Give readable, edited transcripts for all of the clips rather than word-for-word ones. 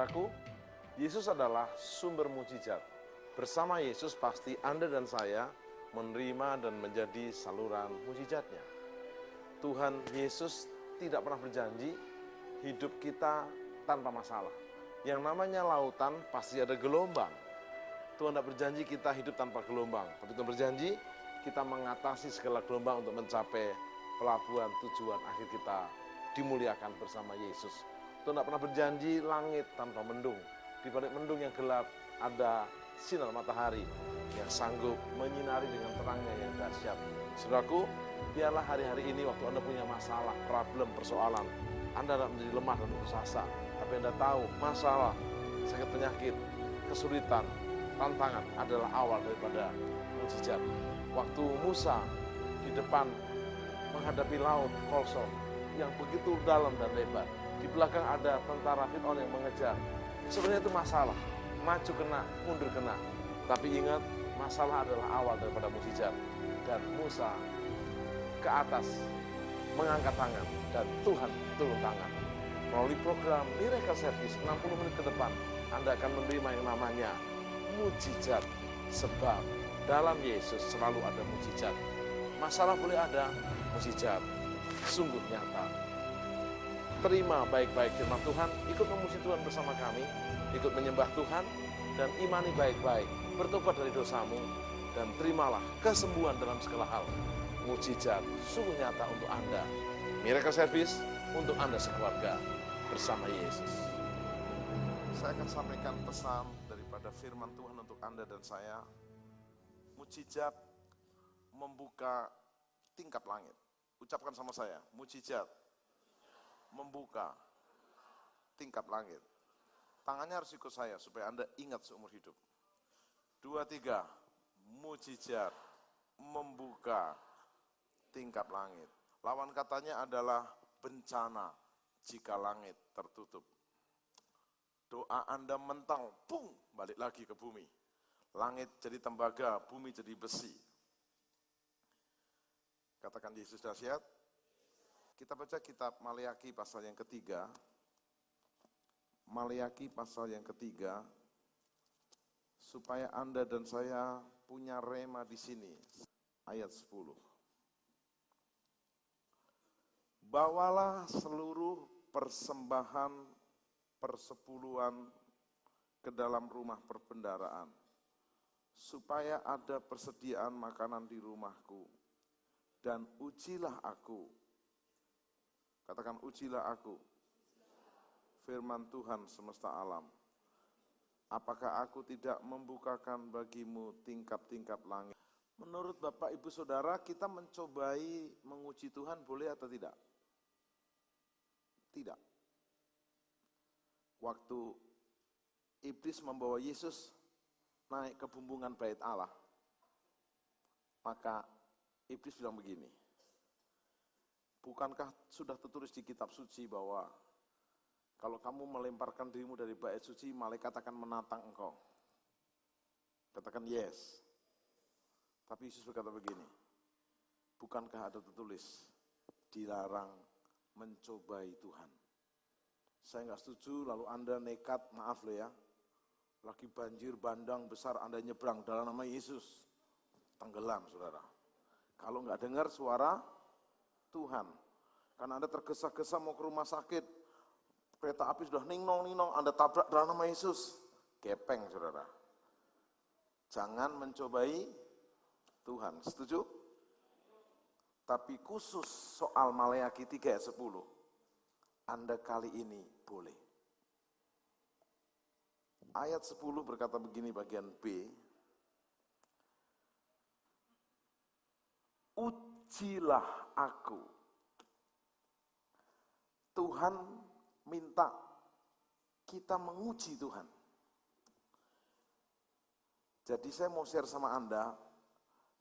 Saudaraku, Yesus adalah sumber mukjizat. Bersama Yesus pasti Anda dan saya menerima dan menjadi saluran mukjizatnya. Tuhan Yesus tidak pernah berjanji hidup kita tanpa masalah. Yang namanya lautan pasti ada gelombang. Tuhan tidak berjanji kita hidup tanpa gelombang, tapi Tuhan berjanji kita mengatasi segala gelombang untuk mencapai pelabuhan tujuan akhir kita dimuliakan bersama Yesus. Tuhan tidak pernah berjanji langit tanpa mendung. Di balik mendung yang gelap ada sinar matahari yang sanggup menyinari dengan terangnya yang dahsyat. Saudaraku, biarlah hari-hari ini waktu Anda punya masalah, problem, persoalan, Anda tidak menjadi lemah dan putus asa, tapi Anda tahu masalah, sakit penyakit, kesulitan, tantangan adalah awal daripada mukjizat. Waktu Musa di depan menghadapi laut Kolsom yang begitu dalam dan lebar, di belakang ada tentara Firaun yang mengejar. Sebenarnya itu masalah, maju kena, mundur kena. Tapi ingat, masalah adalah awal daripada mukjizat. Dan Musa ke atas mengangkat tangan dan Tuhan turun tangan. Melalui program Miracle Service 60 menit ke depan, Anda akan menerima yang namanya mukjizat. Sebab dalam Yesus selalu ada mukjizat. Masalah boleh ada, mukjizat sungguh nyata. Terima baik-baik firman Tuhan, ikut memuji Tuhan bersama kami, ikut menyembah Tuhan, dan imani baik-baik, bertobat dari dosamu, dan terimalah kesembuhan dalam segala hal. Mukjizat sungguh nyata untuk Anda. Miracle Service untuk Anda sekeluarga bersama Yesus. Saya akan sampaikan pesan daripada firman Tuhan untuk Anda dan saya. Mukjizat membuka tingkap langit. Ucapkan sama saya, mukjizat membuka tingkap langit. Tangannya harus ikut saya supaya Anda ingat seumur hidup. 2, 3, mukjizat membuka tingkap langit. Lawan katanya adalah bencana jika langit tertutup. Doa Anda mental, pung, balik lagi ke bumi. Langit jadi tembaga, bumi jadi besi. Katakan Yesus dahsyat. Kita baca kitab Maleakhi pasal yang ketiga. Maleakhi pasal yang ketiga. Supaya Anda dan saya punya rema di sini. Ayat 10. Bawalah seluruh persembahan persepuluhan ke dalam rumah perbendaharaan, supaya ada persediaan makanan di rumahku, dan ujilah aku. Katakan ujilah aku, firman Tuhan semesta alam. Apakah aku tidak membukakan bagimu tingkap-tingkap langit? Menurut Bapak Ibu Saudara, kita mencobai menguji Tuhan boleh atau tidak? Tidak. Waktu iblis membawa Yesus naik ke bumbungan bait Allah, maka iblis bilang begini, bukankah sudah tertulis di kitab suci bahwa kalau kamu melemparkan dirimu dari bait suci, malaikat akan menantang engkau? Katakan yes. Tapi Yesus berkata begini, bukankah ada tertulis dilarang mencobai Tuhan? Saya nggak setuju, lalu Anda nekat, maaf loh ya, lagi banjir bandang besar, Anda nyebrang dalam nama Yesus, tenggelam saudara. Kalau nggak dengar suara Tuhan, karena Anda tergesa-gesa mau ke rumah sakit, kereta api sudah ningnong, Anda tabrak dalam nama Yesus, gepeng saudara. Jangan mencobai Tuhan, setuju? Tapi khusus soal Maleakhi 3 ayat 10, Anda kali ini boleh. Ayat 10 berkata begini bagian B, ujilah aku. Tuhan minta kita menguji Tuhan. Jadi saya mau share sama Anda,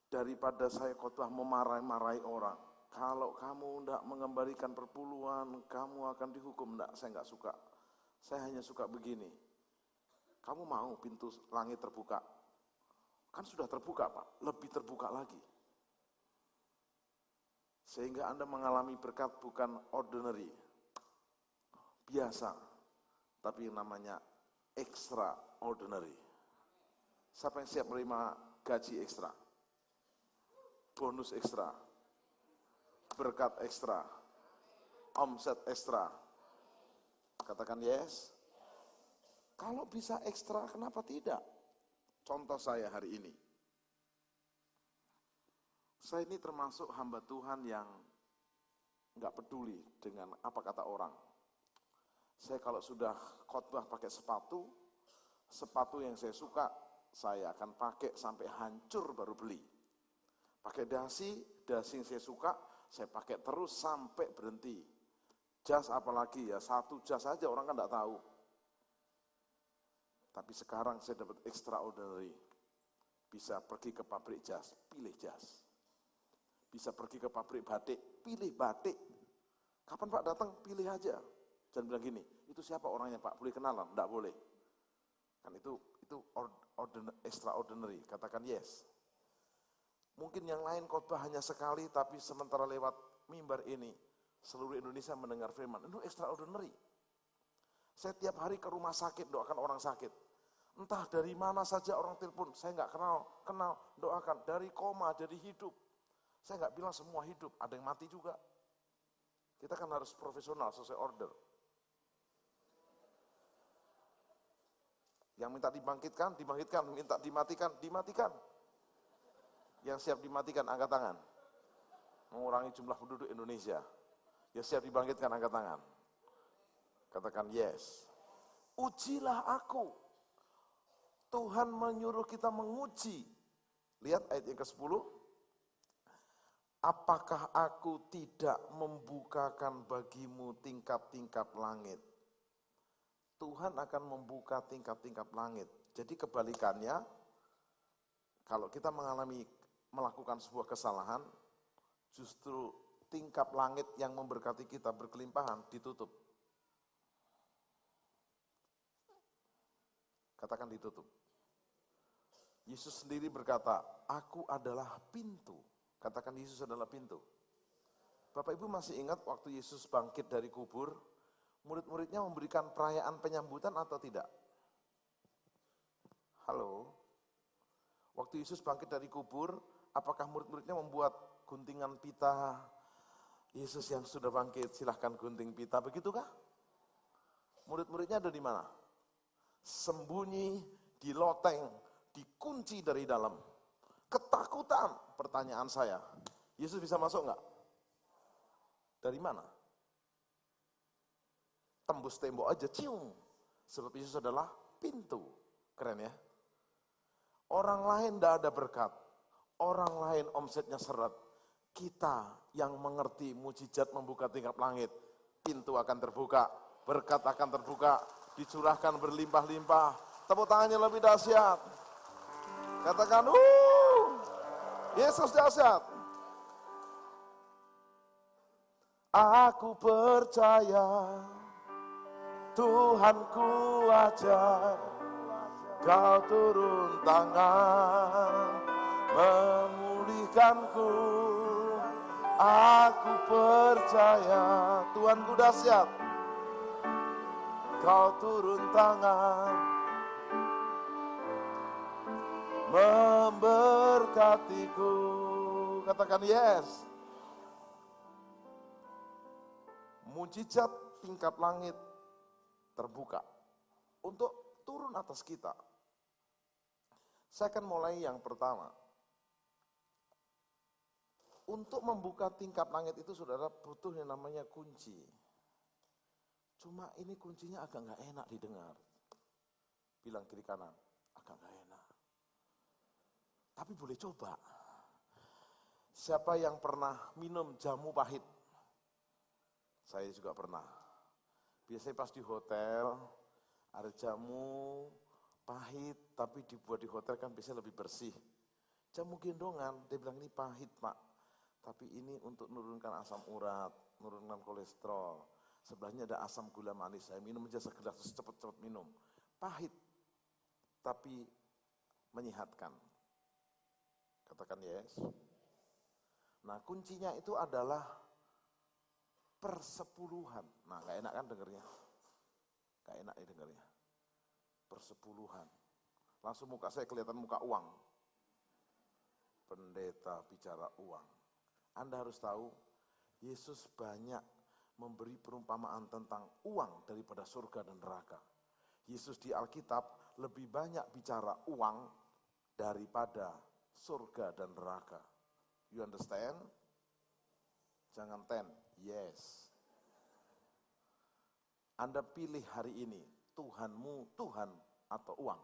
daripada saya khotbah memarahi orang. Kalau kamu tidak mengembalikan perpuluhan, kamu akan dihukum. Tidak, saya nggak suka. Saya hanya suka begini. Kamu mau pintu langit terbuka? Kan sudah terbuka Pak, lebih terbuka lagi. Sehingga Anda mengalami berkat bukan ordinary, biasa, tapi yang namanya extraordinary. Siapa yang siap menerima gaji ekstra? Bonus ekstra? Berkat ekstra? Omset ekstra? Katakan yes. Kalau bisa ekstra, kenapa tidak? Contoh saya hari ini. Saya ini termasuk hamba Tuhan yang nggak peduli dengan apa kata orang. Saya kalau sudah khotbah pakai sepatu yang saya suka, saya akan pakai sampai hancur baru beli. Pakai dasi yang saya suka, saya pakai terus sampai berhenti. Jas apalagi ya, satu jas aja orang kan nggak tahu. Tapi sekarang saya dapat extraordinary. Bisa pergi ke pabrik jas, pilih jas. Bisa pergi ke pabrik batik, pilih batik. Kapan Pak datang? Pilih aja. Jangan bilang gini, itu siapa orangnya Pak? Boleh kenalan? Enggak boleh. Kan itu extraordinary. Katakan yes. Mungkin yang lain khotbah hanya sekali, tapi sementara lewat mimbar ini, seluruh Indonesia mendengar firman. Itu extraordinary. Saya tiap hari ke rumah sakit, doakan orang sakit. Entah dari mana saja orang telepon, saya nggak kenal, doakan. Dari koma, dari hidup. Saya nggak bilang semua hidup, ada yang mati juga. Kita kan harus profesional, sesuai order. Yang minta dibangkitkan, minta dimatikan. Yang siap dimatikan, angkat tangan. Mengurangi jumlah penduduk Indonesia. Yang siap dibangkitkan, angkat tangan. Katakan yes. Ujilah aku. Tuhan menyuruh kita menguji. Lihat ayat yang ke-10. Apakah aku tidak membukakan bagimu tingkap-tingkap langit? Tuhan akan membuka tingkap-tingkap langit. Jadi kebalikannya, kalau kita melakukan sebuah kesalahan, justru tingkap langit yang memberkati kita berkelimpahan ditutup. Katakan ditutup. Yesus sendiri berkata, aku adalah pintu. Katakan Yesus adalah pintu. Bapak Ibu masih ingat waktu Yesus bangkit dari kubur, murid-muridnya memberikan perayaan penyambutan atau tidak? Halo? Waktu Yesus bangkit dari kubur, apakah murid-muridnya membuat guntingan pita? Yesus yang sudah bangkit, silahkan gunting pita, begitukah? Murid-muridnya ada di mana? Sembunyi, di loteng, dikunci dari dalam. Ketakutan, pertanyaan saya. Yesus bisa masuk enggak? Dari mana? Tembus tembok aja, cium. Sebab Yesus adalah pintu. Keren ya? Orang lain tidak ada berkat. Orang lain omsetnya seret. Kita yang mengerti mujizat membuka tingkap langit. Pintu akan terbuka, berkat akan terbuka, dicurahkan berlimpah-limpah. Tepuk tangannya lebih dahsyat. Katakan, Yesus dahsyat. Aku percaya Tuhanku ajar, kau turun tangan memulihkanku. Aku percaya Tuhanku dahsyat, kau turun tangan memberkatiku. Katakan yes. Mujizat tingkap langit terbuka untuk turun atas kita. Saya akan mulai yang pertama. Untuk membuka tingkap langit itu saudara butuh yang namanya kunci. Cuma ini kuncinya agak gak enak didengar. Bilang kiri kanan, agak gak enak. Tapi boleh coba. Siapa yang pernah minum jamu pahit? Saya juga pernah. Biasanya pas di hotel, ada jamu pahit, tapi dibuat di hotel kan biasanya lebih bersih. Jamu gendongan, dia bilang ini pahit Pak. Tapi ini untuk menurunkan asam urat, menurunkan kolesterol. Sebelahnya ada asam gula manis, saya minum aja segelas, terus cepet-cepet minum. Pahit, tapi menyehatkan. Katakan yes. Nah kuncinya itu adalah persepuluhan. Nah gak enak kan dengernya? Gak enak ya dengernya. persepuluhan. Langsung muka saya kelihatan muka uang. Pendeta bicara uang. Anda harus tahu, Yesus banyak memberi perumpamaan tentang uang daripada surga dan neraka. Yesus di Alkitab lebih banyak bicara uang daripada surga dan neraka. You understand? Jangan yes. Anda pilih hari ini, Tuhanmu, Tuhan atau uang.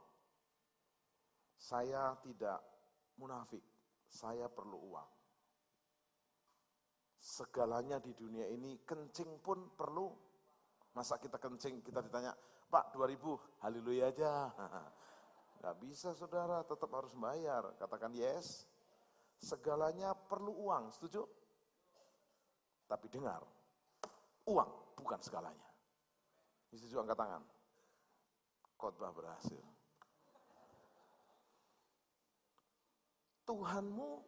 Saya tidak munafik, saya perlu uang. Segalanya di dunia ini, kencing pun perlu. Masa kita kencing, kita ditanya, Pak 2000, haleluya aja. Gak bisa saudara, tetap harus bayar. Katakan yes. Segalanya perlu uang, setuju? Tapi dengar, uang bukan segalanya. Setuju, angkat tangan. Khotbah berhasil. Tuhanmu,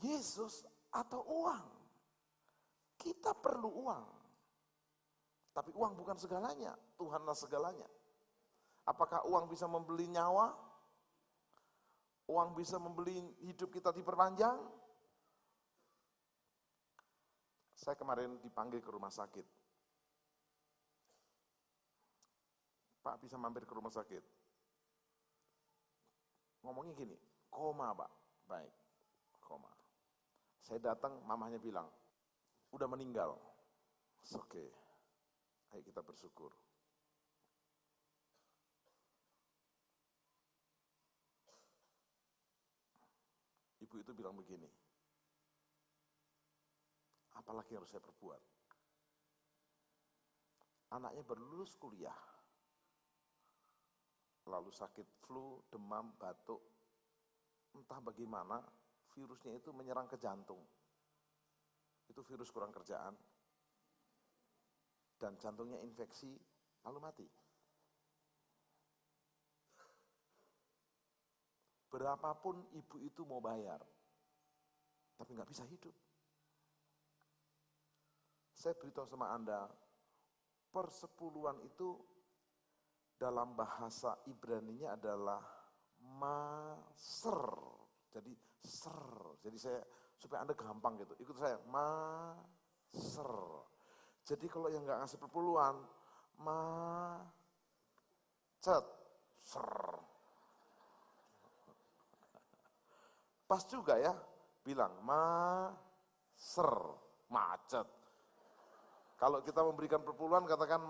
Yesus atau uang? Kita perlu uang. Tapi uang bukan segalanya, Tuhanlah segalanya. Apakah uang bisa membeli nyawa? Uang bisa membeli hidup kita diperpanjang? Saya kemarin dipanggil ke rumah sakit. Pak, bisa mampir ke rumah sakit? Ngomongnya gini, koma Pak. Baik, koma. Saya datang, mamahnya bilang, udah meninggal. Oke, ayo kita bersyukur. Ibu itu bilang begini, apalagi yang harus saya perbuat? Anaknya baru lulus kuliah, lalu sakit flu, demam, batuk, entah bagaimana virusnya itu menyerang ke jantung. Itu virus kurang kerjaan, dan jantungnya infeksi, lalu mati. Berapapun ibu itu mau bayar, tapi nggak bisa hidup. Saya beritahu sama Anda, persepuluhan itu dalam bahasa Ibrani-nya adalah maser. Jadi saya supaya Anda gampang gitu, ikut saya, maser. Jadi kalau yang nggak ngasih perpuluhan, macet, ser. Pas juga ya, bilang maser, macet. Kalau kita memberikan perpuluhan katakan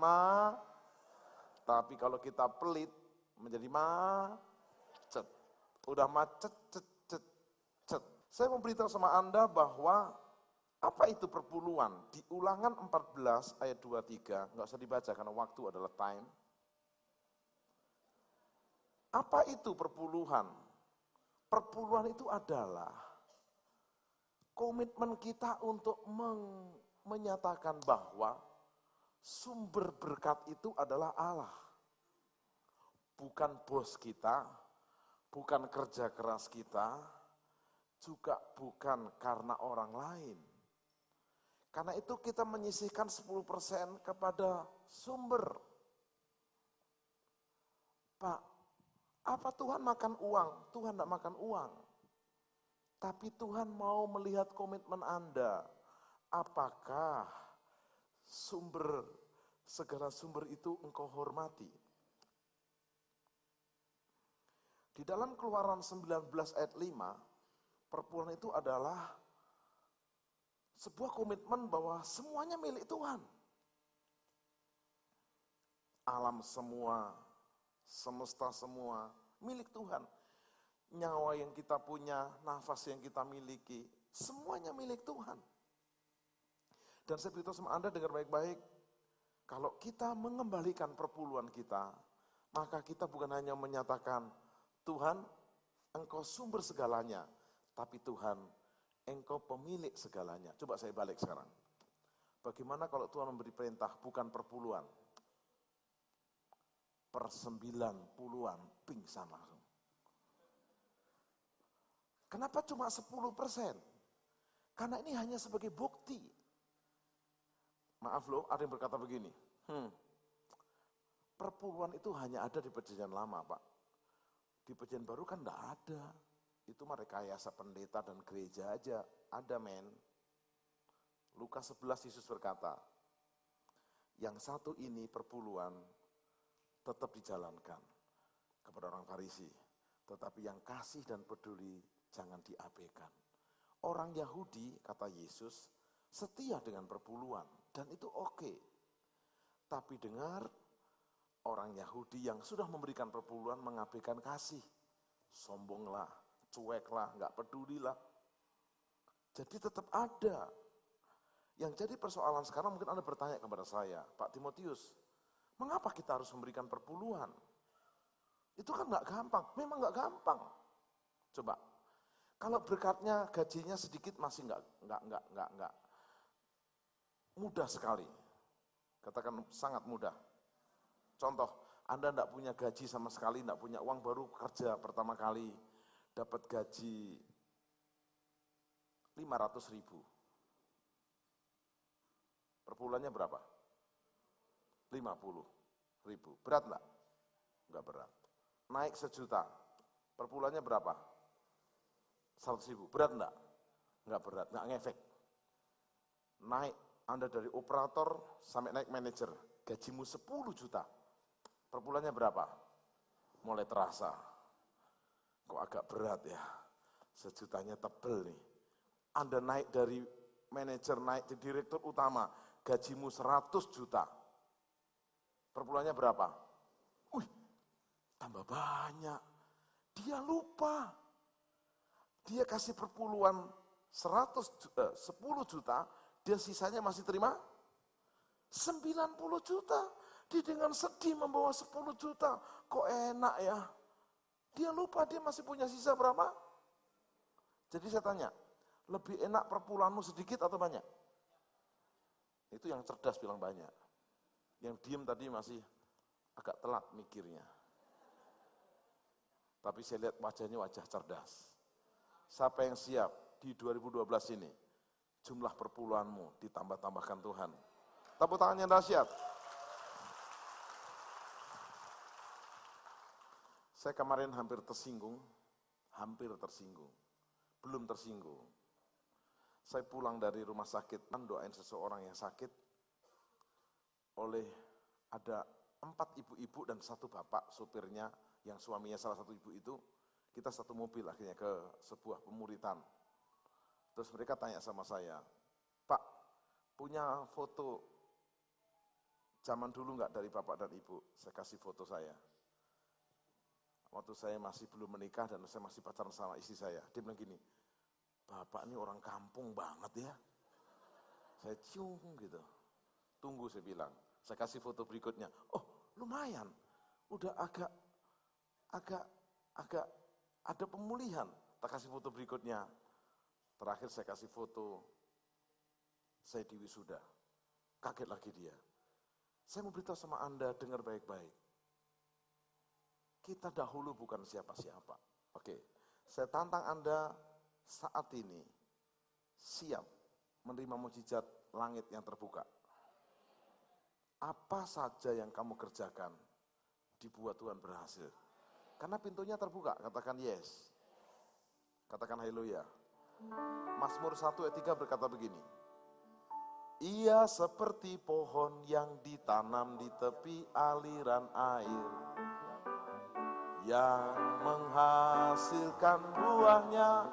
tapi kalau kita pelit menjadi macet. Udah macet, cet. Saya memberitahu sama Anda bahwa apa itu perpuluhan? Di Ulangan 14 ayat 23, nggak usah dibaca karena waktu adalah time. Apa itu perpuluhan? Perpuluhan itu adalah komitmen kita untuk menyatakan bahwa sumber berkat itu adalah Allah. Bukan bos kita, bukan kerja keras kita, juga bukan karena orang lain. Karena itu kita menyisihkan 10% kepada sumber. Pak, apa Tuhan makan uang? Tuhan tidak makan uang. Tapi Tuhan mau melihat komitmen Anda. Apakah segala sumber itu engkau hormati? Di dalam Keluaran 19 ayat 5, perpuluhan itu adalah sebuah komitmen bahwa semuanya milik Tuhan. Alam semua, semesta semua, milik Tuhan. Nyawa yang kita punya, nafas yang kita miliki, semuanya milik Tuhan. Dan saya beritahu sama Anda, dengar baik-baik, kalau kita mengembalikan perpuluhan kita, maka kita bukan hanya menyatakan, Tuhan, Engkau sumber segalanya, tapi Tuhan, Engkau pemilik segalanya. Coba saya balik sekarang. Bagaimana kalau Tuhan memberi perintah bukan perpuluhan? Per-90-an pingsan langsung. Kenapa cuma 10%? Karena ini hanya sebagai bukti. Maaf loh, ada yang berkata begini, Perpuluhan itu hanya ada di perjanjian lama, Pak. Di perjanjian baru kan enggak ada. Itu mah rekayasa pendeta dan gereja aja. Ada, men. Lukas 11 Yesus berkata, yang satu ini perpuluhan tetap dijalankan kepada orang Farisi. Tetapi yang kasih dan peduli jangan diabaikan. Orang Yahudi, kata Yesus, setia dengan perpuluhan. Dan itu oke. Tapi dengar, orang Yahudi yang sudah memberikan perpuluhan mengabaikan kasih. Sombonglah, cueklah, enggak pedulilah. Jadi tetap ada. Yang jadi persoalan sekarang mungkin Anda bertanya kepada saya, Pak Timotius, mengapa kita harus memberikan perpuluhan? Itu kan enggak gampang, memang enggak gampang. Coba, kalau berkatnya gajinya sedikit masih enggak mudah sekali. Katakan sangat mudah. Contoh, Anda enggak punya gaji sama sekali, enggak punya uang, baru kerja pertama kali, dapat gaji 500.000. Perpuluhannya berapa? 50.000. Berat enggak? Enggak berat. Naik 1 juta. Perpuluhannya berapa? 100.000. Berat enggak? Enggak berat, enggak ngefek. Naik Anda dari operator sampai naik manajer, gajimu 10 juta. Perpuluhannya berapa? Mulai terasa. Kok agak berat ya? 1 jutanya tebel nih. Anda naik dari manajer, naik ke direktur utama, gajimu 100 juta. Perpuluhannya berapa? Wih, tambah banyak. Dia lupa. Dia kasih perpuluhan 10 juta, dia sisanya masih terima 90 juta. Dia dengan sedih membawa 10 juta. Kok enak ya? Dia lupa dia masih punya sisa berapa? Jadi saya tanya, lebih enak perpuluhanmu sedikit atau banyak? Itu yang cerdas bilang banyak. Yang diem tadi masih agak telat mikirnya. Tapi saya lihat wajahnya wajah cerdas. Siapa yang siap di 2012 ini, jumlah perpuluhanmu ditambah-tambahkan Tuhan. Tepuk tangan yang dahsyat. Saya kemarin hampir tersinggung, belum tersinggung. Saya pulang dari rumah sakit, doain seseorang yang sakit, ada 4 ibu-ibu dan 1 bapak, supirnya, yang suaminya salah satu ibu itu, kita satu mobil akhirnya ke sebuah pemuritan. Terus mereka tanya sama saya, Pak, punya foto zaman dulu enggak dari bapak dan ibu? Saya kasih foto saya. Waktu saya masih belum menikah dan saya masih pacaran sama istri saya. Dia bilang gini, Bapak ini orang kampung banget ya. Saya cium gitu. Tunggu saya bilang. Saya kasih foto berikutnya. Oh lumayan. Udah agak ada pemulihan. Tak kasih foto berikutnya. Terakhir saya kasih foto saya di wisuda. Kaget lagi dia. Saya mau beritahu sama Anda, dengar baik-baik. Kita dahulu bukan siapa-siapa. Oke, saya tantang Anda saat ini siap menerima mukjizat langit yang terbuka. Apa saja yang kamu kerjakan dibuat Tuhan berhasil. Karena pintunya terbuka, katakan yes. Katakan haleluya. Mazmur 1 ayat 3 berkata begini. Ia seperti pohon yang ditanam di tepi aliran air, yang menghasilkan buahnya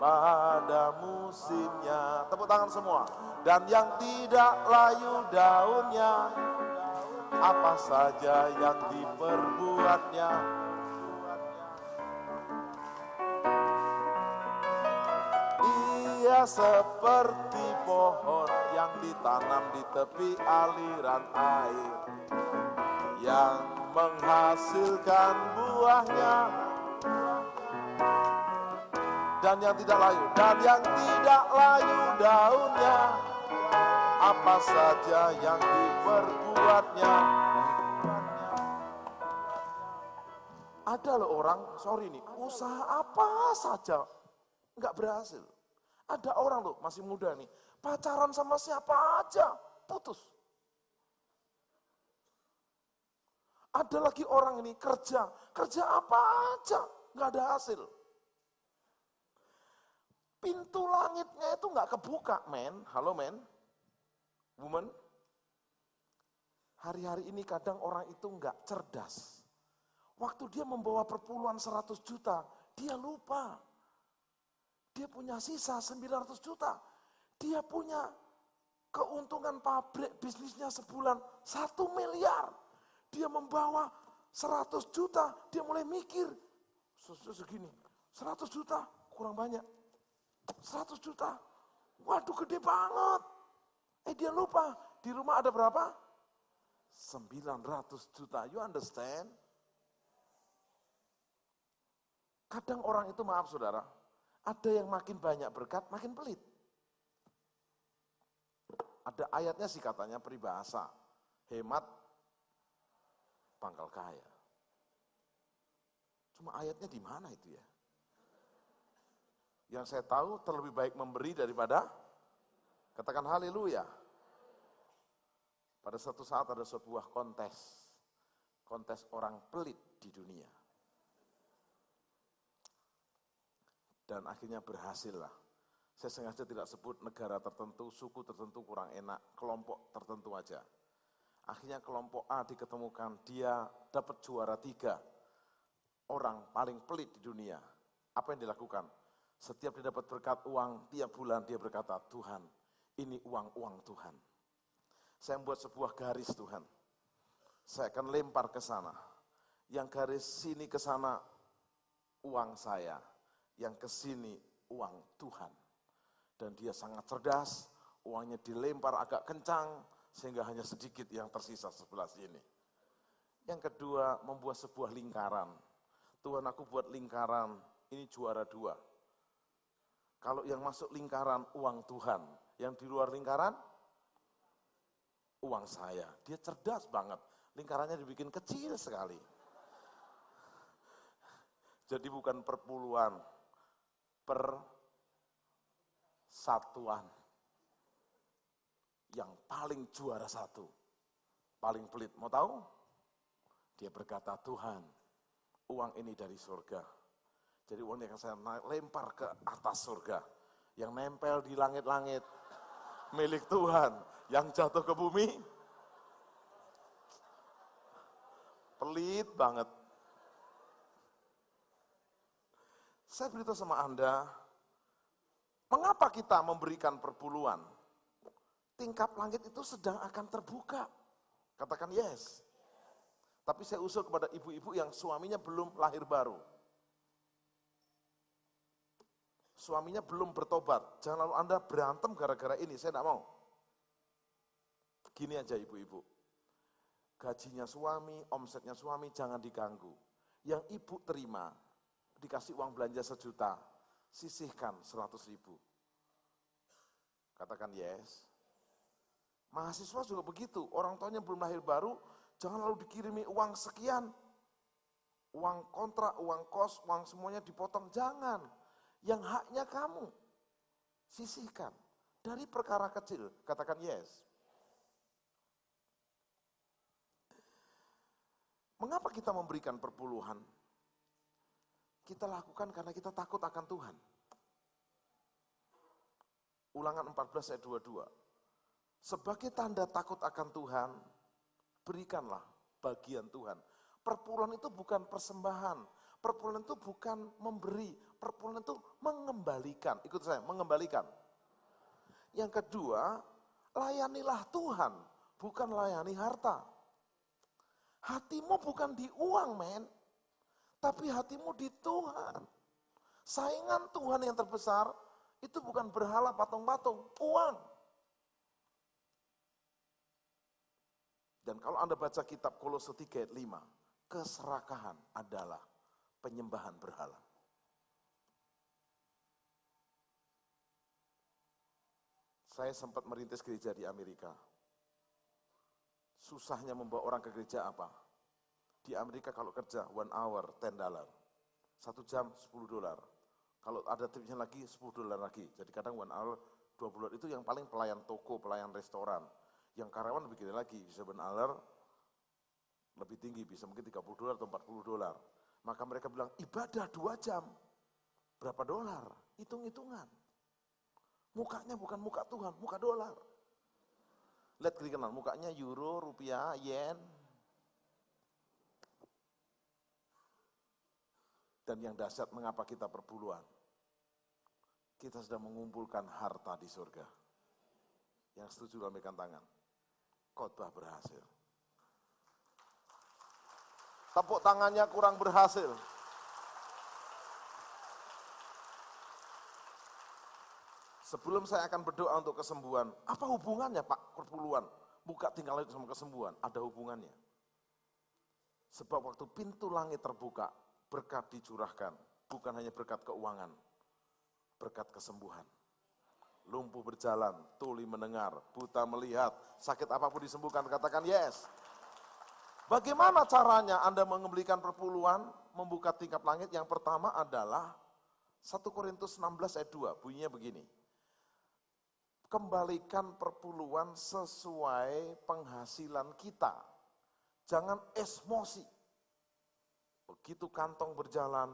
pada musimnya. Tepuk tangan semua. Dan yang tidak layu daunnya, apa saja yang diperbuatnya. Ia seperti pohon yang ditanam di tepi aliran air, yang menghasilkan buahnya. Dan yang tidak layu daunnya, apa saja yang diperbuatnya. Ada loh orang, sorry nih, usaha apa saja nggak berhasil. Ada orang loh, masih muda nih, pacaran sama siapa aja, putus. Ada lagi orang ini kerja apa aja, nggak ada hasil. Pintu langitnya itu nggak kebuka, men. Halo, men. Woman. Hari-hari ini kadang orang itu nggak cerdas. Waktu dia membawa perpuluhan 100 juta, dia lupa. Dia punya sisa 900 juta. Dia punya keuntungan pabrik bisnisnya sebulan 1 miliar. Dia membawa 100 juta, dia mulai mikir, segini, 100 juta kurang banyak. 100 juta, waduh gede banget. Dia lupa, di rumah ada berapa? 900 juta, you understand? Kadang orang itu, maaf saudara, ada yang makin banyak berkat, makin pelit. Ada ayatnya sih katanya peribahasa, hemat pangkal kaya. Cuma ayatnya di mana itu ya? Yang saya tahu terlebih baik memberi daripada, katakan haleluya. Pada suatu saat ada sebuah kontes orang pelit di dunia. Dan akhirnya berhasil lah. Saya sengaja tidak sebut negara tertentu, suku tertentu kurang enak, kelompok tertentu aja. Akhirnya kelompok A diketemukan, dia dapat juara 3. Orang paling pelit di dunia. Apa yang dilakukan? Setiap dia dapat berkat uang, tiap bulan dia berkata, Tuhan, ini uang Tuhan. Saya membuat sebuah garis Tuhan. Saya akan lempar ke sana. Yang garis sini ke sana, uang saya. Yang ke sini, uang Tuhan. Dan dia sangat cerdas, uangnya dilempar agak kencang, sehingga hanya sedikit yang tersisa sebelah sini. Yang kedua, membuat sebuah lingkaran. Tuhan, aku buat lingkaran, ini juara 2. Kalau yang masuk lingkaran uang Tuhan, yang di luar lingkaran uang saya. Dia cerdas banget, lingkarannya dibikin kecil sekali. Jadi bukan perpuluhan, persatuan. Yang paling juara 1, paling pelit. Mau tahu? Dia berkata, Tuhan, uang ini dari surga. Jadi uang yang saya lempar ke atas surga, yang nempel di langit-langit, milik Tuhan, yang jatuh ke bumi, pelit banget. Saya beritahu sama Anda, mengapa kita memberikan perpuluhan? Tingkap langit itu sedang akan terbuka. Katakan yes. Tapi saya usul kepada ibu-ibu yang suaminya belum lahir baru. Suaminya belum bertobat, jangan lalu Anda berantem gara-gara ini, saya tidak mau. Gini aja ibu-ibu, gajinya suami, omsetnya suami jangan diganggu. Yang ibu terima, dikasih uang belanja 1 juta, sisihkan 100.000. Katakan yes. Mahasiswa juga begitu, orang tuanya belum lahir baru, jangan lalu dikirimi uang sekian. Uang kontrak, uang kos, uang semuanya dipotong, jangan. Yang haknya kamu, sisihkan. Dari perkara kecil, katakan yes. Mengapa kita memberikan perpuluhan? Kita lakukan karena kita takut akan Tuhan. Ulangan 14 ayat 22. Sebagai tanda takut akan Tuhan, berikanlah bagian Tuhan. Perpuluhan itu bukan persembahan. Perpuluhan itu bukan memberi, perpuluhan itu mengembalikan. Ikut saya, mengembalikan. Yang kedua, layanilah Tuhan, bukan layani harta. Hatimu bukan di uang, men. Tapi hatimu di Tuhan. Saingan Tuhan yang terbesar, itu bukan berhala patung-patung, uang. Dan kalau Anda baca kitab Kolose 3 ayat 5, keserakahan adalah penyembahan berhala. Saya sempat merintis gereja di Amerika. Susahnya membawa orang ke gereja apa? Di Amerika kalau kerja 1 hour $10. 1 jam $10. Kalau ada tipsnya lagi $10 lagi. Jadi kadang 1 hour $20 itu yang paling pelayan toko, pelayan restoran. Yang karyawan begini lagi, bisa 1 hour Lebih tinggi, bisa mungkin $30 atau $40. Maka mereka bilang, ibadah 2 jam. Berapa dolar? Hitung-hitungan. Mukanya bukan muka Tuhan, muka dolar. Lihat kiri kanan, mukanya euro, rupiah, yen. Dan yang dahsyat, mengapa kita perpuluhan? Kita sedang mengumpulkan harta di surga. Yang setuju lambaikan tangan. Khotbah berhasil. Tepuk tangannya kurang berhasil. Sebelum saya akan berdoa untuk kesembuhan, apa hubungannya Pak perpuluhan? Buka tinggal itu sama kesembuhan, ada hubungannya. Sebab waktu pintu langit terbuka, berkat dicurahkan, bukan hanya berkat keuangan, berkat kesembuhan. Lumpuh berjalan, tuli mendengar, buta melihat, sakit apapun disembuhkan, katakan yes. Bagaimana caranya Anda mengembalikan perpuluhan, membuka tingkap langit? Yang pertama adalah 1 Korintus 16 ayat 2, bunyinya begini. Kembalikan perpuluhan sesuai penghasilan kita. Jangan emosi. Begitu kantong berjalan,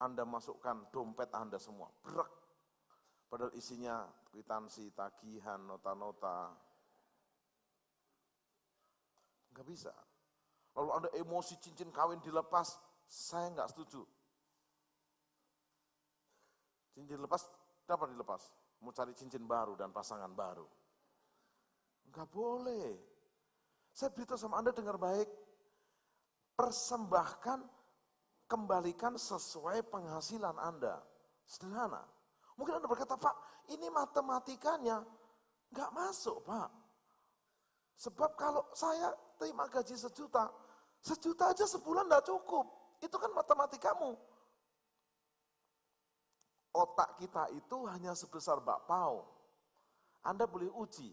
Anda masukkan dompet Anda semua. Brek. Padahal isinya kwitansi, tagihan, nota-nota. Enggak bisa. Lalu Anda emosi cincin kawin dilepas, saya enggak setuju. Cincin dilepas, dapat dilepas. Mau cari cincin baru dan pasangan baru. Enggak boleh. Saya beritahu sama Anda, dengar baik. Persembahkan, kembalikan sesuai penghasilan Anda. Sederhana. Mungkin Anda berkata, Pak, ini matematikanya enggak masuk, Pak. Sebab kalau saya terima gaji 1 juta, 1 juta aja sebulan enggak cukup. Itu kan matematikamu. Otak kita itu hanya sebesar bakpao. Anda boleh uji.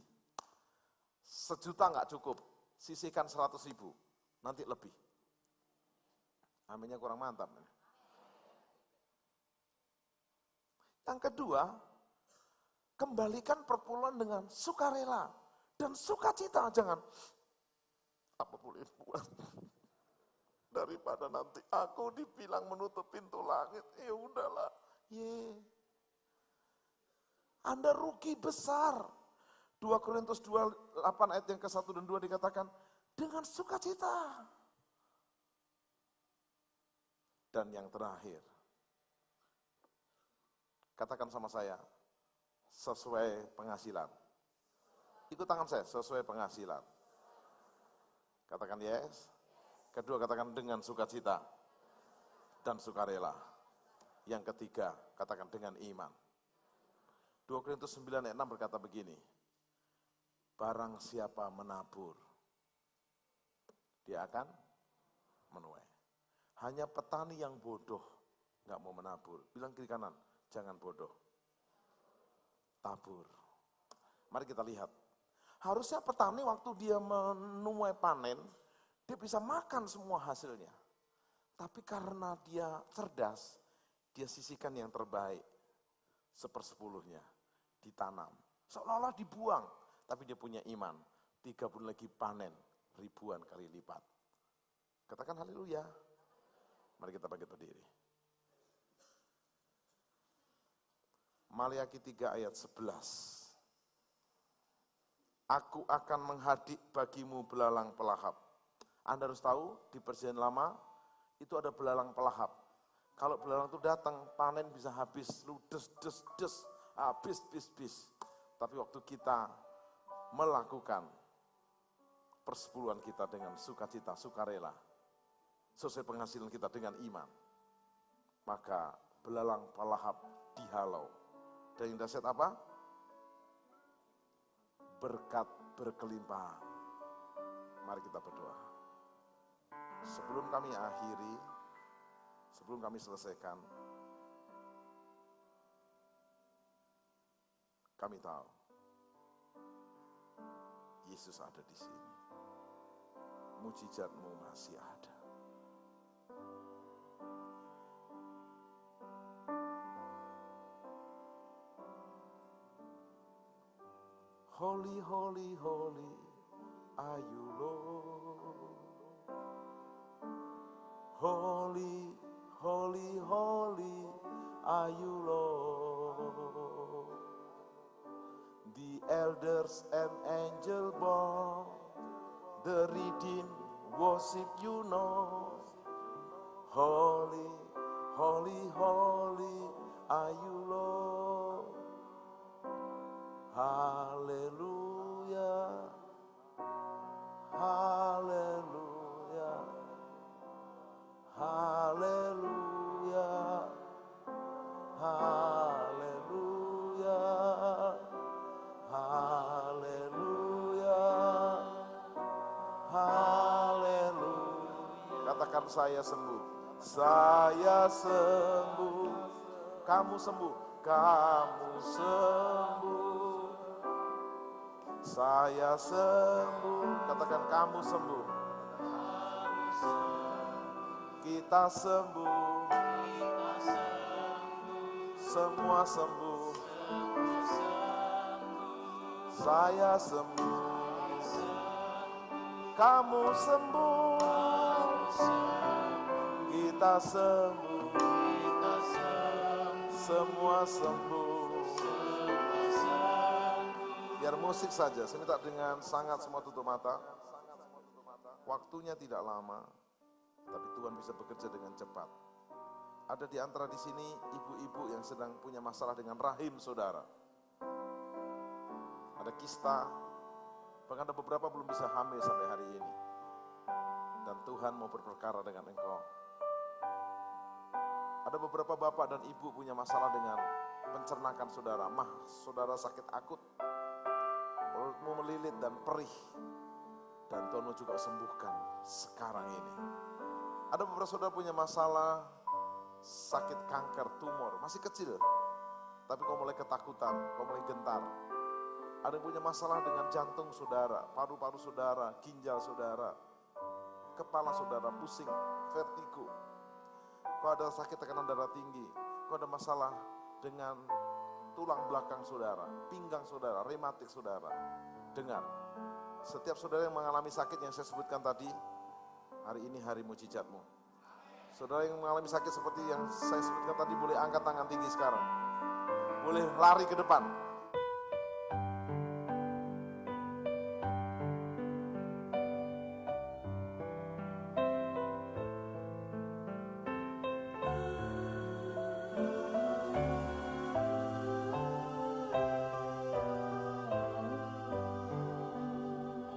1 juta enggak cukup, sisihkan 100.000, nanti lebih. Aminnya kurang mantap. Yang kedua, kembalikan perpuluhan dengan sukarela dan sukacita. Jangan, apa boleh buat daripada nanti aku dibilang menutup pintu langit, ya udahlah. Anda rugi besar. 2 Korintus 8 ayat yang ke-1 dan 2 dikatakan, dengan sukacita. Dan yang terakhir, katakan sama saya, sesuai penghasilan. Ikut tangan saya, sesuai penghasilan. Katakan yes. Kedua, katakan dengan sukacita dan sukarela. Yang ketiga, katakan dengan iman. 2 Korintus 9 ayat 6 berkata begini, barang siapa menabur, dia akan menuai. Hanya petani yang bodoh nggak mau menabur. Bilang kiri kanan, jangan bodoh. Tabur. Mari kita lihat. Harusnya petani waktu dia menuai panen, dia bisa makan semua hasilnya. Tapi karena dia cerdas, dia sisihkan yang terbaik, 1/10-nya, ditanam. Seolah-olah dibuang, tapi dia punya iman. 3 bulan lagi panen, ribuan kali lipat. Katakan haleluya. Mari kita bangkit berdiri. Maliaki 3 ayat 11. Aku akan menghadik bagimu belalang pelahap. Anda harus tahu, di Perjanjian Lama, itu ada belalang pelahap. Kalau belalang itu datang, panen bisa habis, ludes, habis, bis. Tapi waktu kita melakukan persepuluhan kita dengan sukacita, sukarela, sesuai penghasilan kita dengan iman, maka belalang pelahap dihalau. Dan yang dahsyat apa? Berkat berkelimpahan. Mari kita berdoa. Sebelum kami akhiri, sebelum kami selesaikan, kami tahu Yesus ada di sini. Mujizat-Mu masih ada. Holy, holy, holy are you, Lord. Holy, holy, holy are you, Lord. The elders and angels bow, the redeemed worship you, Lord. Holy, holy, holy are you, Lord. Hallelujah, hallelujah, hallelujah, hallelujah, hallelujah, hallelujah. Katakan saya sembuh. Saya sembuh. Kamu sembuh. Kamu sembuh. Saya sembuh. Katakan kamu sembuh. Kita sembuh. Semua sembuh. Saya sembuh. Kamu sembuh. Kita sembuh. Semua sembuh. Biar musik saja, saya minta dengan sangat semua tutup mata. Waktunya tidak lama, tapi Tuhan bisa bekerja dengan cepat. Ada di antara di sini ibu-ibu yang sedang punya masalah dengan rahim saudara. Ada kista, bahkan ada beberapa belum bisa hamil sampai hari ini. Dan Tuhan mau berperkara dengan engkau. Ada beberapa bapak dan ibu punya masalah dengan pencernakan saudara. Saudara sakit akut, perutmu melilit dan perih. Dan Tuhan mau juga sembuhkan sekarang ini. Ada beberapa saudara punya masalah sakit kanker, tumor, masih kecil. Tapi kau mulai ketakutan, kau mulai gentar. Ada yang punya masalah dengan jantung saudara, paru-paru saudara, ginjal saudara, kepala saudara pusing, vertigo. Kau ada sakit tekanan darah tinggi, kau ada masalah dengan tulang belakang saudara, pinggang saudara, rematik saudara. Dengar, setiap saudara yang mengalami sakit yang saya sebutkan tadi, hari ini hari mujizatmu. Saudara yang mengalami sakit seperti yang saya sebutkan tadi, boleh angkat tangan tinggi sekarang. Boleh lari ke depan.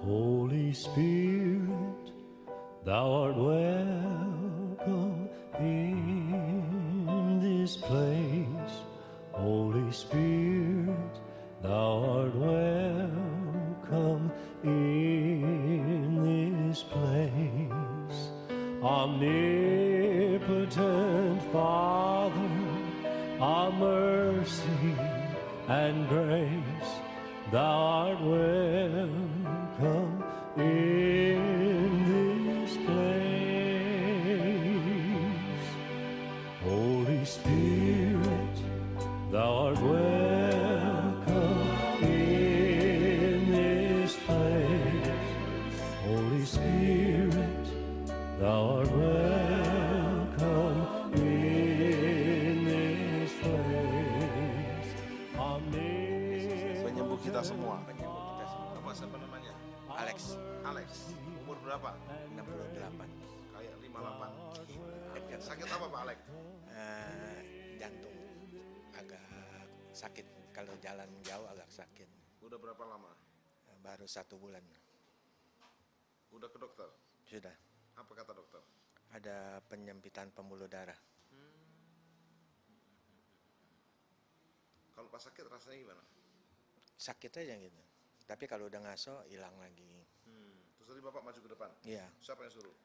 Holy Spirit, thou art welcome in this place. Holy Spirit, thou art welcome in this place. Omnipotent Father, of mercy and grace, thou art welcome in this place. Holy Spirit, thou art welcome in this place. Holy Spirit, thou art welcome in this place. Penyembuh kita semua. Siapa namanya? Alex, Alex. Umur berapa? 68. Kayak 58. Sakit apa Pak Alex? Jantung agak sakit, kalau jalan jauh agak sakit. Udah berapa lama? Baru 1 bulan. Udah ke dokter? Sudah. Apa kata dokter? Ada penyempitan pembuluh darah. Kalau pas sakit rasanya gimana? Sakit aja gitu. Tapi kalau udah ngaso hilang lagi. Terus tadi Bapak maju ke depan? Iya. Siapa yang suruh?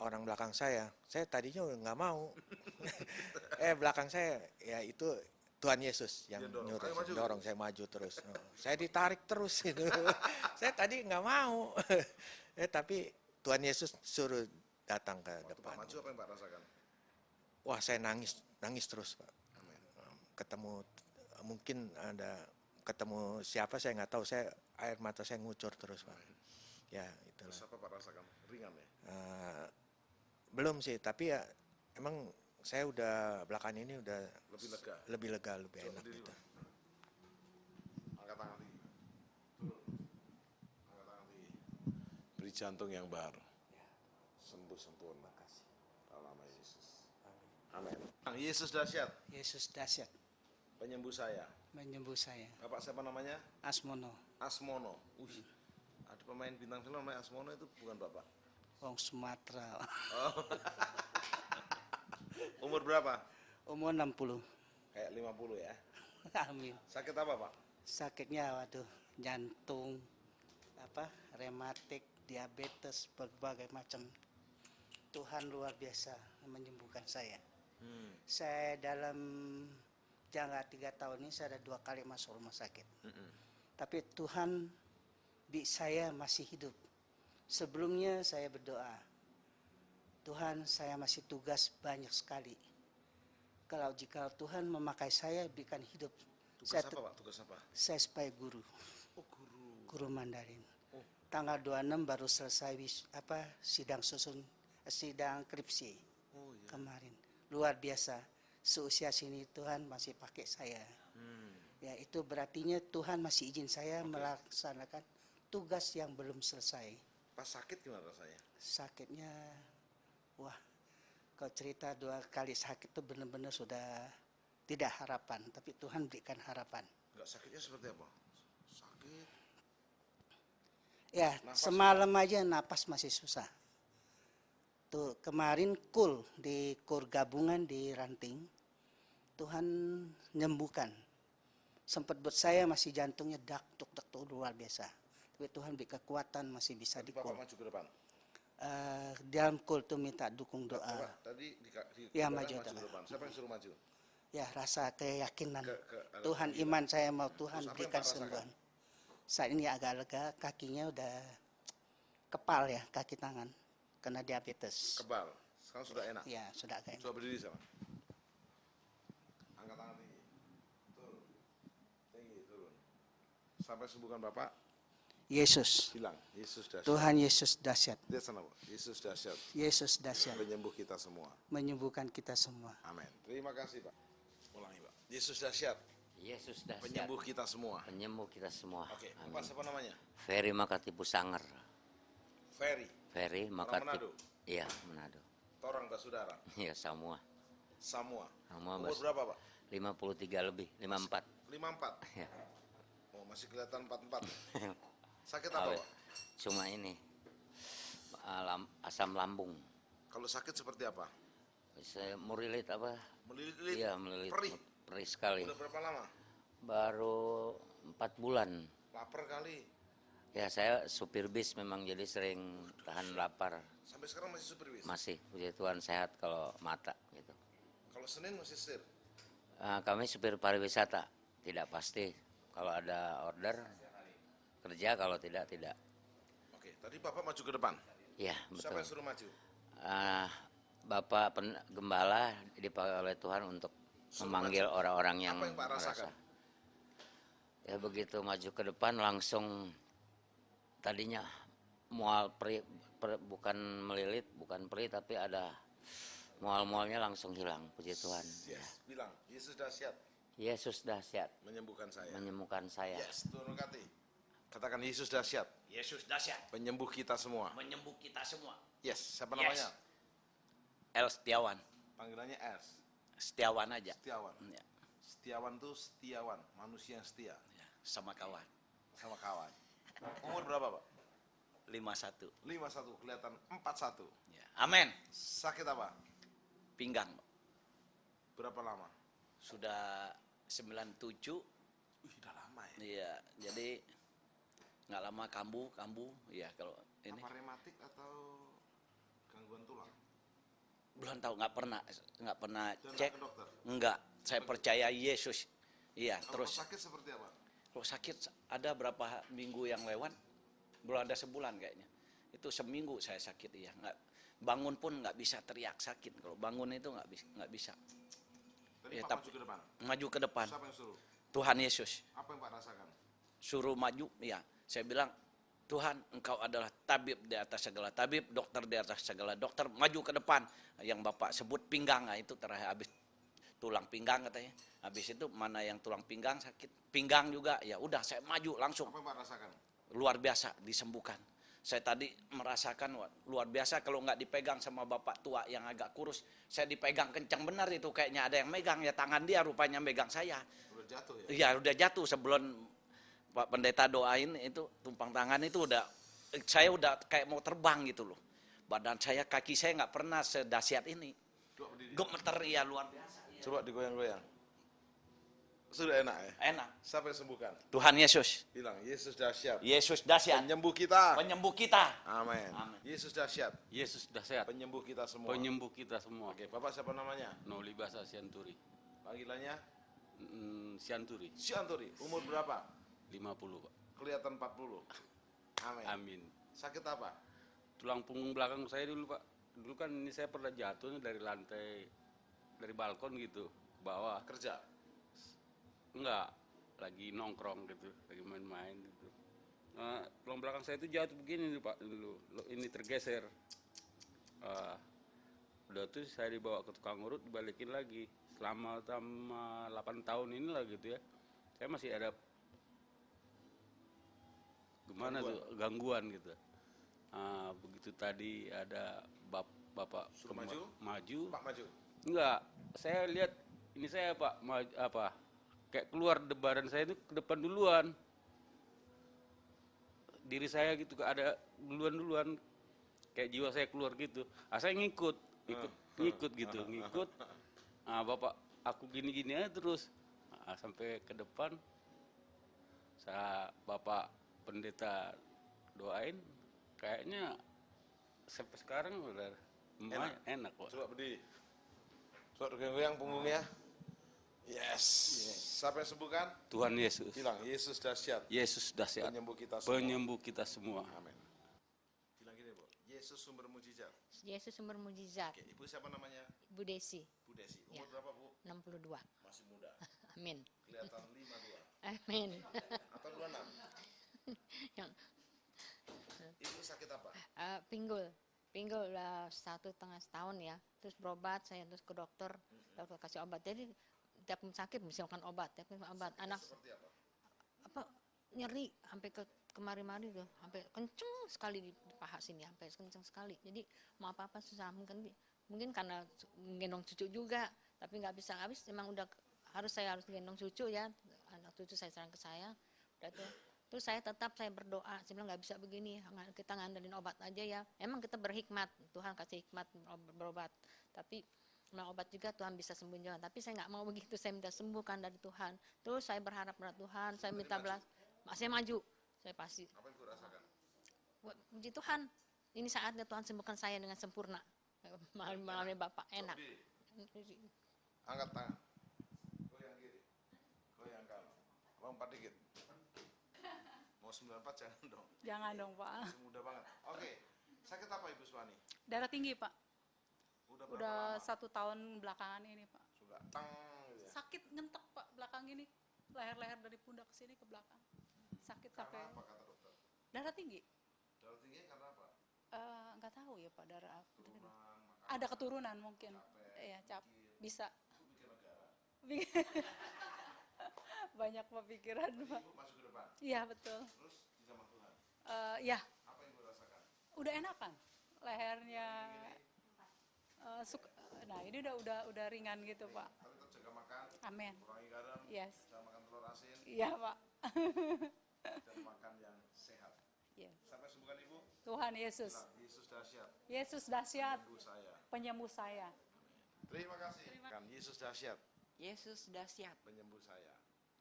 Orang belakang saya tadinya nggak mau. Belakang saya, ya itu Tuhan Yesus yang Dia dorong. nyuruh, Ayo maju. dorong saya maju terus. Saya ditarik terus itu. Saya tadi nggak mau. Tapi Tuhan Yesus suruh datang ke Waktu depan. Pak maju apa yang Pak rasakan? Wah, saya nangis terus, Pak. Ketemu, mungkin ketemu siapa saya nggak tahu, air mata saya ngucur terus, Pak. Ya, itulah. Terus apa Pak rasakan? Ringan ya? belum sih, tapi ya emang saya udah belakangan ini udah Lebih lega. lebih lega, lebih Coba enak berdiri, gitu. Pak. Angkat tangan tinggi. Turun. Angkat tangan tinggi. Beri jantung yang baru. Sembuh sempurna. Dalam nama Yesus. Amin. Yesus dahsyat, Yesus dahsyat penyembuh saya. menyembuh saya. Bapak siapa namanya? Asmono, Asmono. Ada pemain bintang film namanya Asmono, itu bukan Bapak. wong Sumatera. Umur berapa? Umur 60. Kayak 50 ya. Amin. Sakit apa, Pak? Sakitnya waduh, jantung, rematik, diabetes, berbagai macam. Tuhan luar biasa menyembuhkan saya. Saya dalam jangka 3 tahun ini saya ada 2 kali masuk rumah sakit. Tapi Tuhan saya masih hidup. Sebelumnya saya berdoa, Tuhan saya masih tugas banyak sekali. Kalau jika Tuhan memakai saya berikan hidup. Tugas Saya apa, Pak? Tugas apa? Saya sebagai guru. Oh, guru. Guru Mandarin. Tanggal 26 baru selesai sidang skripsi Oh iya. kemarin. Luar biasa. Seusia sini Tuhan masih pakai saya. Ya itu berartinya Tuhan masih izin saya melaksanakan tugas yang belum selesai. Pas sakit gimana rasanya? Sakitnya, wah, kalau cerita 2 kali sakit itu benar-benar sudah tidak harapan. Tapi Tuhan berikan harapan. Enggak, sakitnya seperti apa? Sakit. Ya, Nafas semalam aja napas masih susah. Tuh kemarin di kur gabungan di Ranting, Tuhan nyembuhkan. Sempat buat saya masih jantungnya dak tuk luar biasa. Tapi Tuhan beri kekuatan masih bisa Tadi di Bapak kul. maju ke depan. Dalam kul tuh minta dukung doa. Bapak tadi Ya, belakang maju ke depan. depan. Siapa yang suruh maju? Ya rasa keyakinan. Ke Tuhan iman saya mau Tuhan Terus apa yang berikan Pak rasakan? sembuhan. Saat ini agak lega, kakinya udah kepal ya, kaki tangan. Kena diabetes. Kebal. Sekarang sudah enak. Ya, sudah agak enak. Coba berdiri sama. Angkat tangan tinggi. Turun. Tinggi, turun. Sampai sembuhkan Bapak, Yesus. bilang, Yesus dahsyat. Tuhan Yesus dahsyat. Lihat sana, Pak. Yesus dahsyat. Yesus dahsyat. Penyembuh kita semua. Menyembuhkan kita semua. Amin. Terima kasih, Pak. Ulangi, Pak. Yesus dahsyat. Yesus dahsyat, Penyembuh kita semua. penyembuh kita semua. Oke, Amin. Bapak siapa namanya? Ferry Makatipu Sanger. Ferry. Ferry Manado? Makatipu. Iya, Manado. Torang Basudara. Iya, semua. Semua. Semua, Umur Bas. berapa, Pak? 53 lebih, 54. 54. Ya. Oh, masih kelihatan 44. Sakit apa, Awet. Pak? Cuma ini asam lambung. Kalau sakit seperti apa? Saya murilit apa? Melilit-lilit? Iya, melilit. Perih? Perih sekali. Udah berapa lama? Baru 4 bulan. Lapar kali. Ya, saya supir bis memang jadi sering tahan lapar. Sampai sekarang masih supir bis? Masih, puji Tuhan sehat kalau mata gitu. Kalau Senin masih setir? Kami supir pariwisata, tidak pasti. Kalau ada order, kerja, kalau tidak, tidak. Oke, tadi Bapak maju ke depan. Ya, Siapa betul. yang suruh maju? Bapak Gembala dipakai oleh Tuhan untuk memanggil orang-orang yang Apa yang Pak rasakan? merasa. Ya begitu maju ke depan langsung tadinya mual bukan melilit, bukan perih, tapi ada mual-mualnya langsung hilang, puji Tuhan. Yes, bilang, Yesus dahsyat. Yesus dahsyat, Menyembuhkan saya. menyembuhkan saya. Yes, turun kati. Katakan Yesus dahsyat. Yesus dahsyat, Penyembuh kita semua. menyembuh kita semua. Yes, siapa Yes. namanya? El Setiawan, Panggilannya Els. Setiawan aja. Setiawan. Ya, Setiawan tuh setiawan, manusia yang setia. ya, sama kawan. Sama kawan. Umur berapa, Pak? 51. 51, kelihatan 41. Ya. Amin. Sakit apa? Pinggang. Berapa lama? Sudah 97. Udah lama ya. Iya, jadi nggak lama kambuh. Iya, kalau ini Apa rematik atau gangguan tulang? belum tahu, nggak pernah Dan cek. ke dokter? Enggak, saya percaya Yesus. Iya, Kalau terus sakit seperti apa? kalau sakit ada berapa minggu yang lewat, belum ada sebulan kayaknya. Itu seminggu saya sakit, iya. Nggak, bangun pun nggak bisa teriak sakit. Kalau bangun itu nggak bisa. Tadi Ya, Pak tapi- maju ke depan. Maju ke depan. Siapa yang suruh? Tuhan Yesus Apa yang Pak rasakan? suruh maju, ya. Saya bilang Tuhan, Engkau adalah tabib di atas segala tabib, dokter di atas segala dokter. Maju ke depan. Yang Bapak sebut pinggang, nah itu terakhir habis tulang pinggang katanya. Habis itu mana yang tulang pinggang sakit, pinggang juga. Ya udah saya maju langsung. Apa yang Pak rasakan? Luar biasa disembuhkan. Saya tadi merasakan luar biasa kalau nggak dipegang sama bapak tua yang agak kurus. Saya dipegang kencang benar itu, kayaknya ada yang megang ya, tangan dia rupanya megang saya. Udah jatuh ya? Iya udah jatuh sebelum Pak Pendeta doain itu tumpang tangan itu udah, saya udah kayak mau terbang gitu loh. Badan saya, kaki saya nggak pernah sedahsyat ini. Gemeter ya luar biasa. Ya. Coba digoyang-goyang. Sudah enak ya? Enak. Siapa yang sembuhkan? Tuhan Yesus. Bilang, Yesus dahsyat. Yesus dahsyat. Penyembuh kita. Penyembuh kita. Amin. Amin. Yesus dahsyat. Yesus dahsyat, Penyembuh kita semua. penyembuh kita semua. Oke, Bapak siapa namanya? Noli Basa Sianturi. Panggilannya? Sianturi, Sianturi. Umur berapa? 50 Pak. Kelihatan 40. Amin. Amin. Sakit apa? Tulang punggung belakang saya dulu Pak. Dulu kan ini saya pernah jatuh nih dari lantai, dari balkon gitu, ke bawah. Kerja? Enggak, lagi nongkrong gitu, lagi main-main gitu. Nah, tulang belakang saya itu jatuh begini nih Pak dulu. Ini tergeser. Udah tuh saya dibawa ke tukang urut, dibalikin lagi. Selama 8 tahun inilah gitu ya. Saya masih ada gangguan gitu. Begitu tadi ada bapak Suruh maju? maju. Pak maju. Enggak, saya lihat ini saya Pak kayak keluar badan saya itu ke depan duluan. Diri saya gitu ada duluan kayak jiwa saya keluar gitu. Saya ngikut gitu, ngikut. Bapak aku gini-gini aja terus. Sampai ke depan Bapak pendeta doain, kayaknya sampai sekarang udah enak kok. Coba berdiri. Coba goyang punggungnya. Yes. Siapa yang sembuhkan? Tuhan Yesus. Bilang, Yesus dahsyat. Yesus dahsyat. Penyembuh kita semua. Penyembuh kita semua. Amin. Bilang gini, Bu. Yesus sumber mujizat. Yesus sumber mujizat. Oke, Ibu siapa namanya? Bu Desi, Bu Desi. Ya. Umur berapa, Bu? 62. Masih muda. Amin. Kelihatan 52. Amin. Atau 26. Yang Ibu sakit apa? pinggul. Pinggul udah 1,5 tahun ya. Terus berobat, saya terus ke dokter. Dokter kasih obat. Jadi tiap sakit mesti makan obat, tiap makan obat. Anak Seperti apa? nyeri sampai ke kemari-mari tuh, sampai kenceng sekali di paha sini, sampai kenceng sekali. Jadi mau apa-apa susah, mungkin karena gendong cucu juga, tapi nggak bisa habis. Emang udah saya harus gendong cucu ya, anak cucu saya serang ke saya. Udah tuh. Terus saya berdoa, saya bilang nggak bisa begini, kita ngandelin obat aja ya. Emang kita berhikmat, Tuhan kasih hikmat berobat. Tapi mau obat juga Tuhan bisa sembuh juga. Tapi saya nggak mau begitu, saya minta sembuhkan dari Tuhan. Terus saya berharap pada Tuhan, saya minta belas, saya maju, saya pasti. Apa yang Ibu rasakan? Puji Tuhan, ini saatnya Tuhan sembuhkan saya dengan sempurna. Melalui Bapak, enak. Angkat tangan. Goyang kiri. Goyang kanan. Lompat dikit. Mau 94 jangan dong. Jangan dong Pak. Masih muda banget. Oke. Sakit apa Ibu Suwani? Darah tinggi Pak. Udah berapa Udah lama? 1 tahun belakangan ini Pak. Sudah tang gitu ya. Sakit ngentek Pak belakang ini. Leher-leher dari pundak ke sini ke belakang. Sakit sampai Karena apa kata dokter? darah tinggi. Darah tinggi karena apa? Nggak tahu ya Pak darah. Turunan, makan, Ada keturunan mungkin. capek, Iya bisa. bikin negara. Banyak pikiran Pak. Ibu masuk ke depan. Iya betul. Terus di sama Tuhan. Ya Apa yang Ibu rasakan? udah enakan. Lehernya. Nah ini udah ringan gitu Pak. Tapi tetap jaga makan. Amin. Kurangi garam. Yes. Jangan makan telur asin. Iya Pak. Dan makan yang sehat. Yes. Sampai sembuhkan Ibu. Tuhan Yesus. Bilang, Yesus dahsyat. Yesus dahsyat. Ibu saya. Penyembuh saya. Terima kasih. Kan Yesus dahsyat. Yesus dahsyat. Penyembuh saya.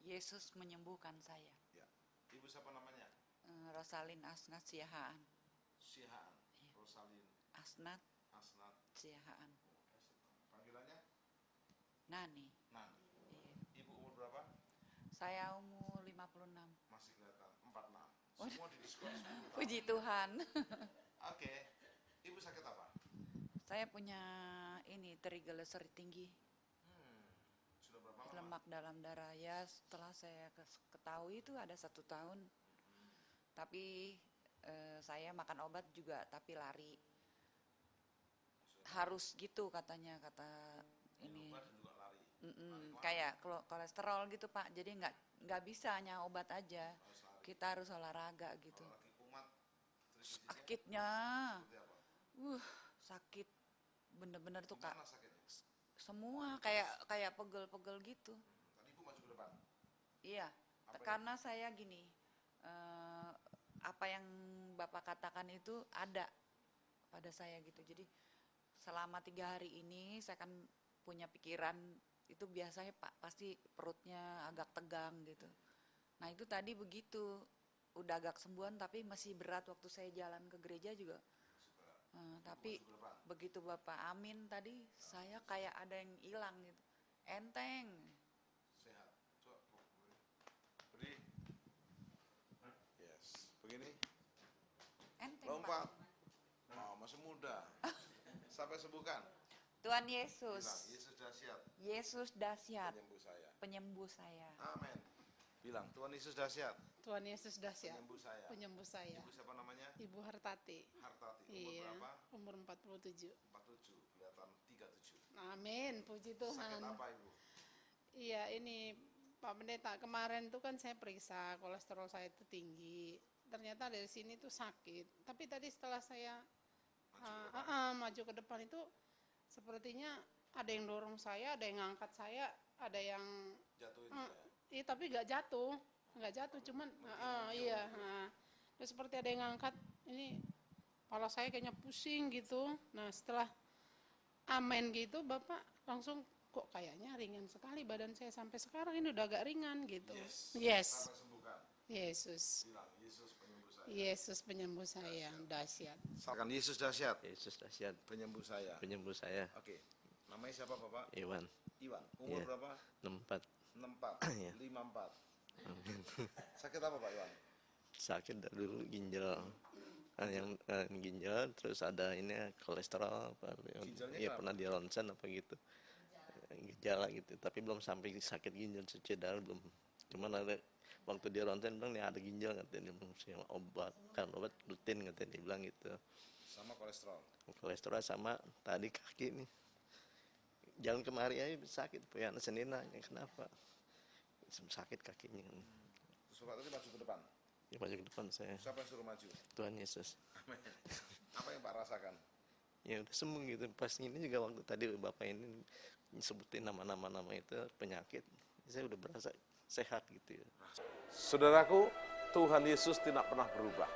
Yesus menyembuhkan saya. Ya. Ibu siapa namanya? Rosalin Asnat Siahaan. Sihaan. Rosalin Asnat Asnat. Siahaan. Panggilannya? Nani. Nani. Iya. Ibu umur berapa? Saya umur 56. Masih kelihatan 46. Semua di diskon 10 tahun. Puji Tuhan. Oke. Ibu sakit apa? Saya punya ini triglycerid tinggi. Sudah berapa lama? Lemak dalam darah. Ya setelah saya ketahui itu ada 1 tahun. Tapi saya makan obat juga tapi lari. Harus gitu katanya, kata ini. Kayak kolesterol gitu Pak, jadi nggak bisa hanya obat aja, kita harus olahraga gitu. Sakitnya, sakit bener-bener tuh Kak. Semua kayak pegel-pegel gitu. Tadi Ibu maju ke depan. Iya, karena saya gini, apa yang Bapak katakan itu ada pada saya gitu. Jadi selama 3 hari ini saya kan punya pikiran itu biasanya Pak pasti perutnya agak tegang gitu. Nah itu tadi begitu, udah agak sembuhan tapi masih berat waktu saya jalan ke gereja juga. Tapi begitu Bapak amin tadi, saya kayak ada yang hilang gitu, enteng. Sehat. Coba beri. Yes. Begini. Enteng Lompat. Pak. Oh, masih muda. Sampai sembuhkan. Tuhan Yesus. Bilang, Yesus dahsyat. Yesus dahsyat. Penyembuh saya. Penyembuh saya. Amin. Bilang, Tuhan Yesus dahsyat. Tuhan Yesus dahsyat. Penyembuh saya. Penyembuh saya. Ibu siapa namanya? Ibu Hartati. Hartati. Umur Iya. berapa? Umur 47. 47. Kelihatan 37. Amin, puji Tuhan. Sakit apa Ibu? Iya, ini Pak Pendeta, kemarin tuh kan saya periksa kolesterol saya itu tinggi. Ternyata dari sini tuh sakit. Tapi tadi setelah saya maju ke depan itu sepertinya ada yang dorong saya, ada yang ngangkat saya, ada yang jatuhin saya. Iya, tapi nggak jatuh, cuman iya. Terus seperti ada yang ngangkat, ini kepala saya kayaknya pusing gitu. Nah setelah amen gitu, Bapak langsung kok kayaknya ringan sekali badan saya sampai sekarang ini udah agak ringan gitu. Yes. Sampai sembuhkan. Yesus. Bilang, Yesus penyembuh saya. Yesus penyembuh saya, dahsyat. Misalkan Yesus dahsyat. Yesus dahsyat. Penyembuh saya. Penyembuh saya. Oke. Namanya siapa Bapak? Iwan. Iwan. Umur Iya. berapa? 64. 64. Iya. 54. Amin. Sakit apa Pak Iwan? Sakit dari dulu ginjal. Yang ginjal, terus ada ini kolesterol apa? Ginjalnya Ya kenapa? pernah di ronsen apa gitu. Gejala gitu, tapi belum sampai sakit ginjal cuci darah belum. Cuman ada waktu di ronsen bilang nih ada ginjal katanya, dia obat rutin katanya dia bilang gitu. Sama kolesterol. Kolesterol sama tadi kaki nih. Jalan kemari aja sakit, ya Senin nanya kenapa? Sakit kakinya. Terus Bapak tadi maju ke depan. Ya maju ke depan saya. Siapa yang suruh maju? Tuhan Yesus. Amin. Apa yang Pak rasakan? Ya udah sembuh gitu. Pas ini juga waktu tadi Bapak ini sebutin nama-nama itu penyakit, saya udah berasa sehat gitu ya. Saudaraku, Tuhan Yesus tidak pernah berubah.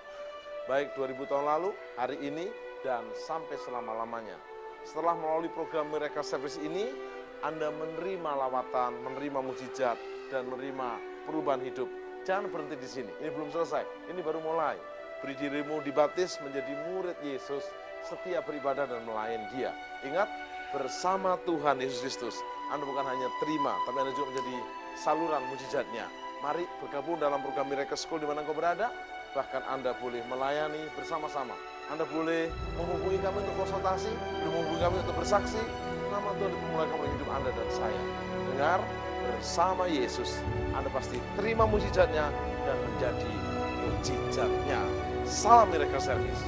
Baik 2000 tahun lalu, hari ini, dan sampai selama-lamanya. Setelah melalui program Miracle Service ini, Anda menerima lawatan, menerima mukjizat, dan menerima perubahan hidup. Jangan berhenti di sini, ini belum selesai, ini baru mulai. Beri dirimu dibaptis menjadi murid Yesus, setiap beribadah dan melayani Dia. Ingat, bersama Tuhan Yesus Kristus, Anda bukan hanya terima, tapi Anda juga menjadi saluran mujizatnya. Mari bergabung dalam program Miracle School di mana Engkau berada. Bahkan Anda boleh melayani bersama-sama. Anda boleh menghubungi kami untuk konsultasi, boleh menghubungi kami untuk bersaksi. Nama Tuhan dipermuliakan oleh hidup Anda dan saya. Dengar, bersama Yesus, Anda pasti terima mujizatnya dan menjadi mujizatnya. Salam Miracle Service.